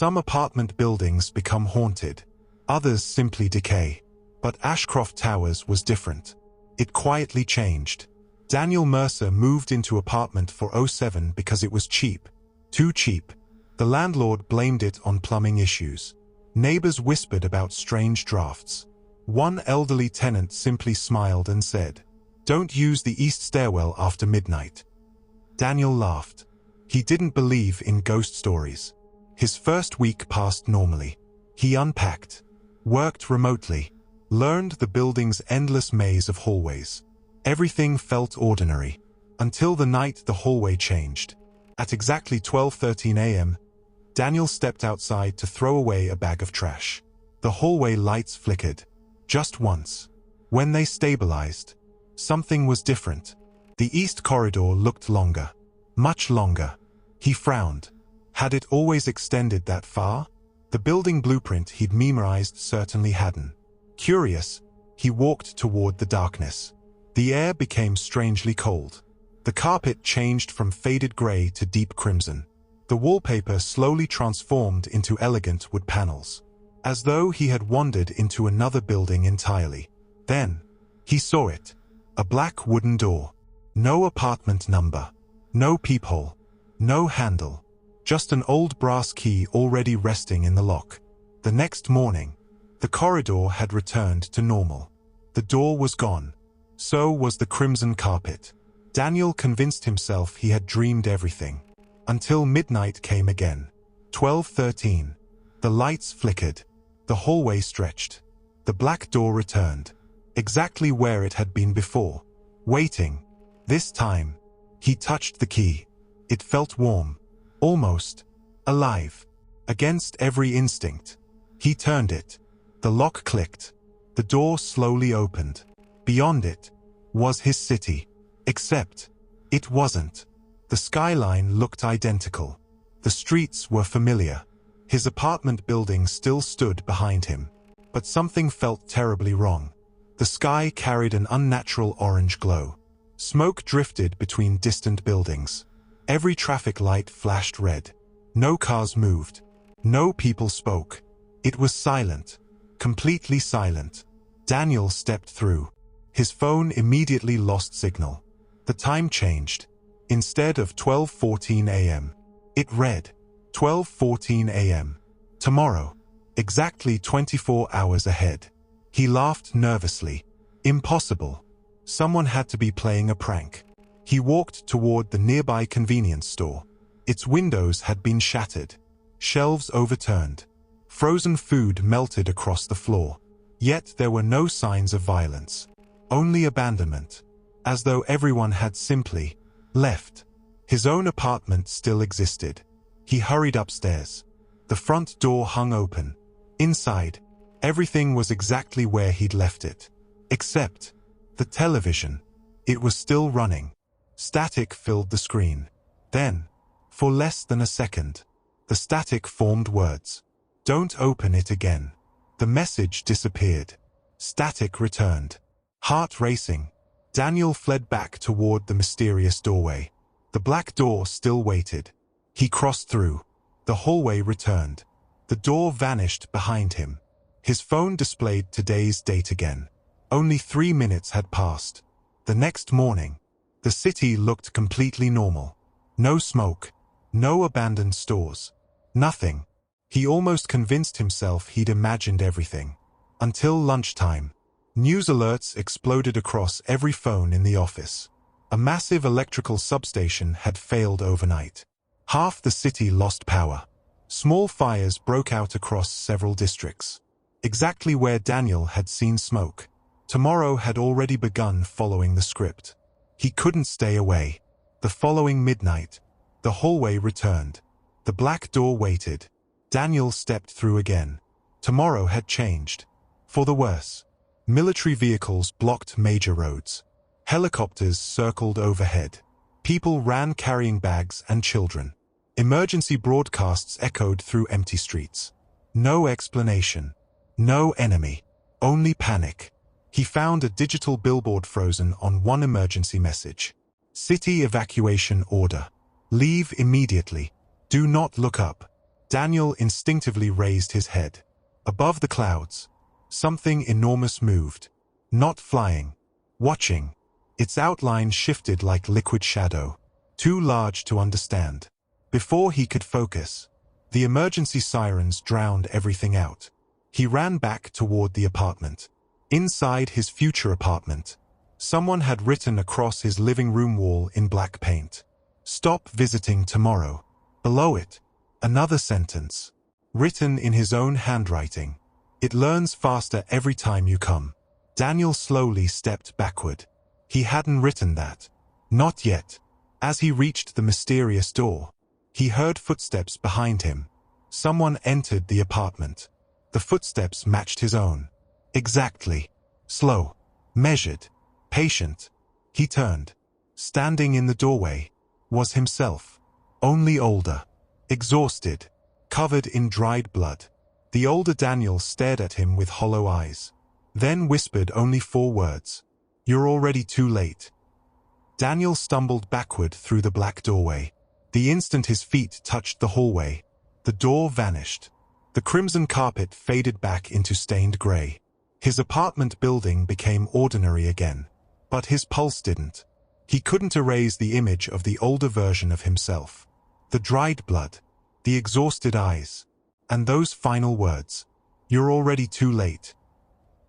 Some apartment buildings become haunted. Others simply decay. But Ashcroft Towers was different. It quietly changed. Daniel Mercer moved into apartment 407 because it was cheap. Too cheap. The landlord blamed it on plumbing issues. Neighbors whispered about strange drafts. One elderly tenant simply smiled and said, "Don't use the east stairwell after midnight." Daniel laughed. He didn't believe in ghost stories. His first week passed normally. He unpacked, worked remotely, learned the building's endless maze of hallways. Everything felt ordinary, until the night the hallway changed. At exactly 12:13 a.m., Daniel stepped outside to throw away a bag of trash. The hallway lights flickered. Just once. When they stabilized, something was different. The east corridor looked longer. Much longer. He frowned. Had it always extended that far? The building blueprint he'd memorized certainly hadn't. Curious, he walked toward the darkness. The air became strangely cold. The carpet changed from faded gray to deep crimson. The wallpaper slowly transformed into elegant wood panels, as though he had wandered into another building entirely. Then, he saw it. A black wooden door. No apartment number. No peephole. No handle. Just an old brass key already resting in the lock. The next morning, the corridor had returned to normal. The door was gone. So was the crimson carpet. Daniel convinced himself he had dreamed everything. Until midnight came again. 12:13. The lights flickered. The hallway stretched. The black door returned. Exactly where it had been before. Waiting. This time, he touched the key. It felt warm. Almost alive. Against every instinct. He turned it. The lock clicked. The door slowly opened. Beyond it was his city. Except, it wasn't. The skyline looked identical. The streets were familiar. His apartment building still stood behind him. But something felt terribly wrong. The sky carried an unnatural orange glow. Smoke drifted between distant buildings. Every traffic light flashed red. No cars moved. No people spoke. It was silent. Completely silent. Daniel stepped through. His phone immediately lost signal. The time changed. Instead of 12:14 a.m., it read 12:14 a.m. Tomorrow. Exactly 24 hours ahead. He laughed nervously. Impossible. Someone had to be playing a prank. He walked toward the nearby convenience store. Its windows had been shattered. Shelves overturned. Frozen food melted across the floor. Yet there were no signs of violence. Only abandonment. As though everyone had simply left. His own apartment still existed. He hurried upstairs. The front door hung open. Inside, everything was exactly where he'd left it. Except the television. It was still running. Static filled the screen. Then, for less than a second, the static formed words. "Don't open it again." The message disappeared. Static returned. Heart racing, Daniel fled back toward the mysterious doorway. The black door still waited. He crossed through. The hallway returned. The door vanished behind him. His phone displayed today's date again. Only 3 minutes had passed. The next morning, the city looked completely normal. No smoke. No abandoned stores. Nothing. He almost convinced himself he'd imagined everything. Until lunchtime. News alerts exploded across every phone in the office. A massive electrical substation had failed overnight. Half the city lost power. Small fires broke out across several districts. Exactly where Daniel had seen smoke. Tomorrow had already begun following the script. He couldn't stay away. The following midnight, the hallway returned. The black door waited. Daniel stepped through again. Tomorrow had changed. For the worse. Military vehicles blocked major roads. Helicopters circled overhead. People ran carrying bags and children. Emergency broadcasts echoed through empty streets. No explanation. No enemy. Only panic. He found a digital billboard frozen on one emergency message. City evacuation order. Leave immediately. Do not look up. Daniel instinctively raised his head. Above the clouds, something enormous moved. Not flying. Watching. Its outline shifted like liquid shadow. Too large to understand. Before he could focus, the emergency sirens drowned everything out. He ran back toward the apartment. Inside his future apartment, someone had written across his living room wall in black paint. "Stop visiting tomorrow." Below it, another sentence, written in his own handwriting. "It learns faster every time you come." Daniel slowly stepped backward. He hadn't written that. Not yet. As he reached the mysterious door, he heard footsteps behind him. Someone entered the apartment. The footsteps matched his own. Exactly. Slow. Measured. Patient. He turned. Standing in the doorway was himself. Only older. Exhausted. Covered in dried blood. The older Daniel stared at him with hollow eyes. Then whispered only 4 words. "You're already too late." Daniel stumbled backward through the black doorway. The instant his feet touched the hallway, the door vanished. The crimson carpet faded back into stained gray. His apartment building became ordinary again. But his pulse didn't. He couldn't erase the image of the older version of himself. The dried blood, the exhausted eyes, and those final words, "You're already too late."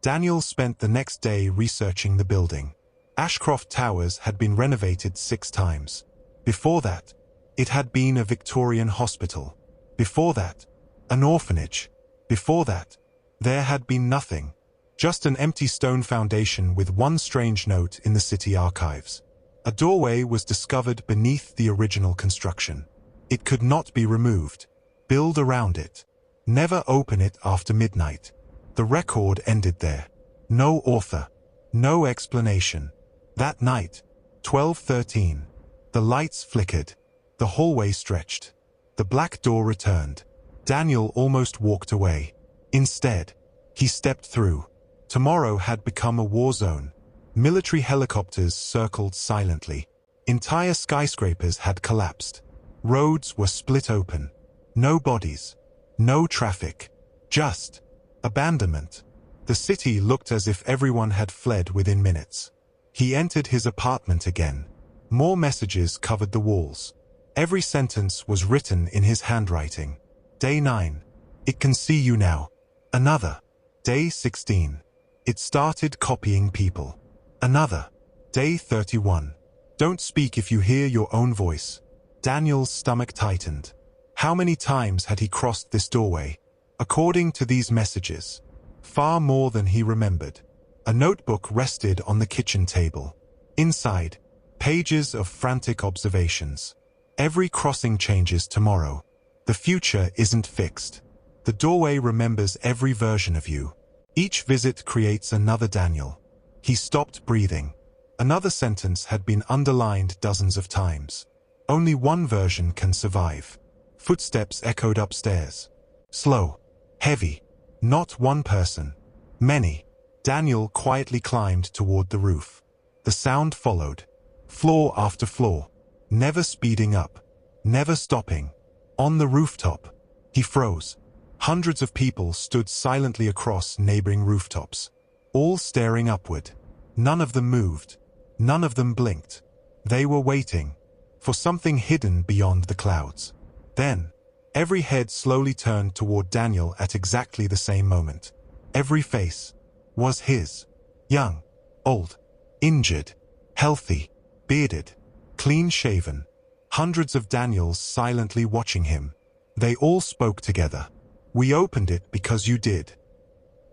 Daniel spent the next day researching the building. Ashcroft Towers had been renovated 6 times. Before that, it had been a Victorian hospital. Before that, an orphanage. Before that, there had been nothing. Just an empty stone foundation with one strange note in the city archives. A doorway was discovered beneath the original construction. It could not be removed. Build around it. Never open it after midnight. The record ended there. No author. No explanation. That night, 12:13, the lights flickered. The hallway stretched. The black door returned. Daniel almost walked away. Instead, he stepped through. Tomorrow had become a war zone. Military helicopters circled silently. Entire skyscrapers had collapsed. Roads were split open. No bodies. No traffic. Just abandonment. The city looked as if everyone had fled within minutes. He entered his apartment again. More messages covered the walls. Every sentence was written in his handwriting. Day 9. It can see you now. Another. Day 16. It started copying people. Another. Day 31. Don't speak if you hear your own voice. Daniel's stomach tightened. How many times had he crossed this doorway? According to these messages, far more than he remembered. A notebook rested on the kitchen table. Inside, pages of frantic observations. Every crossing changes tomorrow. The future isn't fixed. The doorway remembers every version of you. Each visit creates another Daniel. He stopped breathing. Another sentence had been underlined dozens of times. Only one version can survive. Footsteps echoed upstairs. Slow. Heavy. Not one person. Many. Daniel quietly climbed toward the roof. The sound followed. Floor after floor. Never speeding up. Never stopping. On the rooftop, he froze. Hundreds of people stood silently across neighboring rooftops, all staring upward. None of them moved. None of them blinked. They were waiting for something hidden beyond the clouds. Then, every head slowly turned toward Daniel at exactly the same moment. Every face was his. Young, old, injured, healthy, bearded, clean-shaven. Hundreds of Daniels silently watching him. They all spoke together. "We opened it because you did."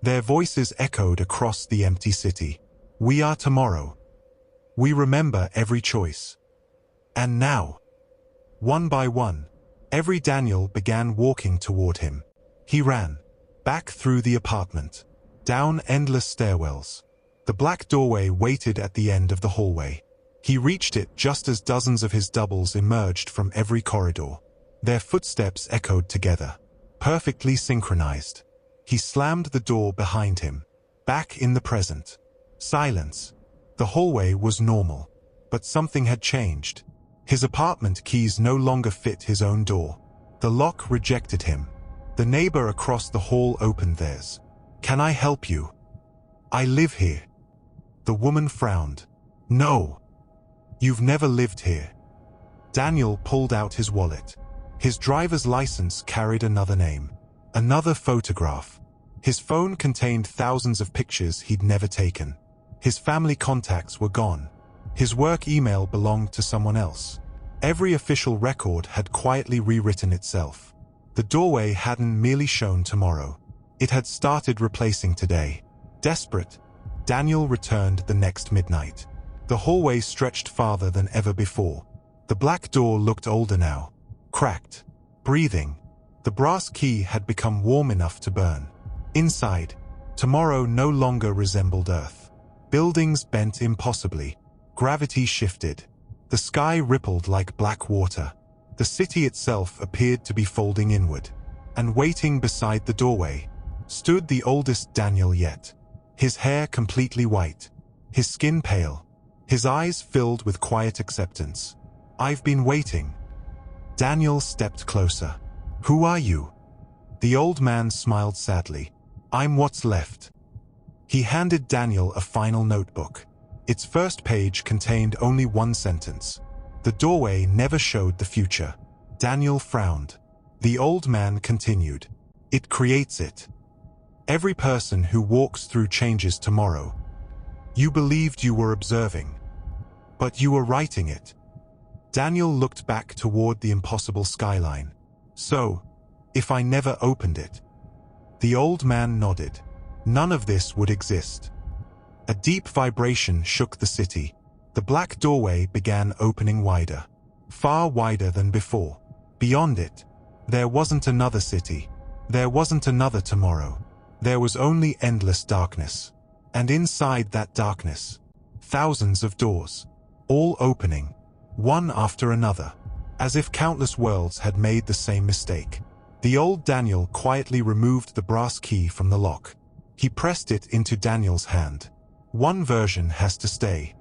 Their voices echoed across the empty city. "We are tomorrow. We remember every choice." And now, one by one, every Daniel began walking toward him. He ran, back through the apartment, down endless stairwells. The black doorway waited at the end of the hallway. He reached it just as dozens of his doubles emerged from every corridor. Their footsteps echoed together, perfectly synchronized. He slammed the door behind him. Back in the present. Silence. The hallway was normal, but something had changed. His apartment keys no longer fit his own door. The lock rejected him. The neighbor across the hall opened theirs. "Can I help you? I live here." The woman frowned. "No. You've never lived here." Daniel pulled out his wallet. His driver's license carried another name. Another photograph. His phone contained thousands of pictures he'd never taken. His family contacts were gone. His work email belonged to someone else. Every official record had quietly rewritten itself. The doorway hadn't merely shown tomorrow. It had started replacing today. Desperate, Daniel returned the next midnight. The hallway stretched farther than ever before. The black door looked older now. Cracked. Breathing. The brass key had become warm enough to burn. Inside, tomorrow no longer resembled Earth. Buildings bent impossibly. Gravity shifted. The sky rippled like black water. The city itself appeared to be folding inward. And waiting beside the doorway stood the oldest Daniel yet. His hair completely white. His skin pale. His eyes filled with quiet acceptance. "I've been waiting." Daniel stepped closer. "Who are you?" The old man smiled sadly. "I'm what's left." He handed Daniel a final notebook. Its first page contained only one sentence. "The doorway never showed the future." Daniel frowned. The old man continued. "It creates it. Every person who walks through changes tomorrow. You believed you were observing, but you were writing it." Daniel looked back toward the impossible skyline. "So, if I never opened it?" The old man nodded. None of this would exist. A deep vibration shook the city. The black doorway began opening wider. Far wider than before. Beyond it, there wasn't another city. There wasn't another tomorrow. There was only endless darkness. And inside that darkness, thousands of doors. All opening. One after another. As if countless worlds had made the same mistake. The old Daniel quietly removed the brass key from the lock. He pressed it into Daniel's hand. "One version has to stay."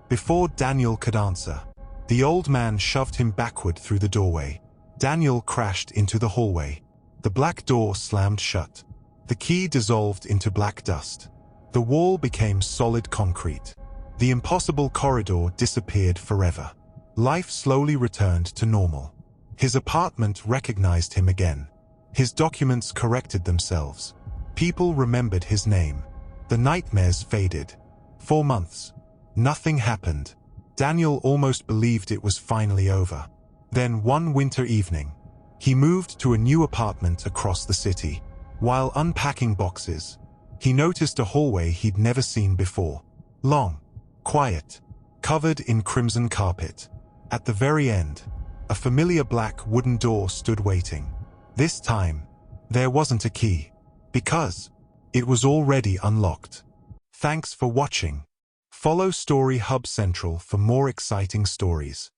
Before Daniel could answer, the old man shoved him backward through the doorway. Daniel crashed into the hallway. The black door slammed shut. The key dissolved into black dust. The wall became solid concrete. The impossible corridor disappeared forever. Life slowly returned to normal. His apartment recognized him again. His documents corrected themselves. People remembered his name. The nightmares faded. For months, nothing happened. Daniel almost believed it was finally over. Then one winter evening, he moved to a new apartment across the city. While unpacking boxes, he noticed a hallway he'd never seen before. Long, quiet, covered in crimson carpet. At the very end, a familiar black wooden door stood waiting. This time, there wasn't a key, because it was already unlocked. Thanks for watching. Follow Story Hub Central for more exciting stories.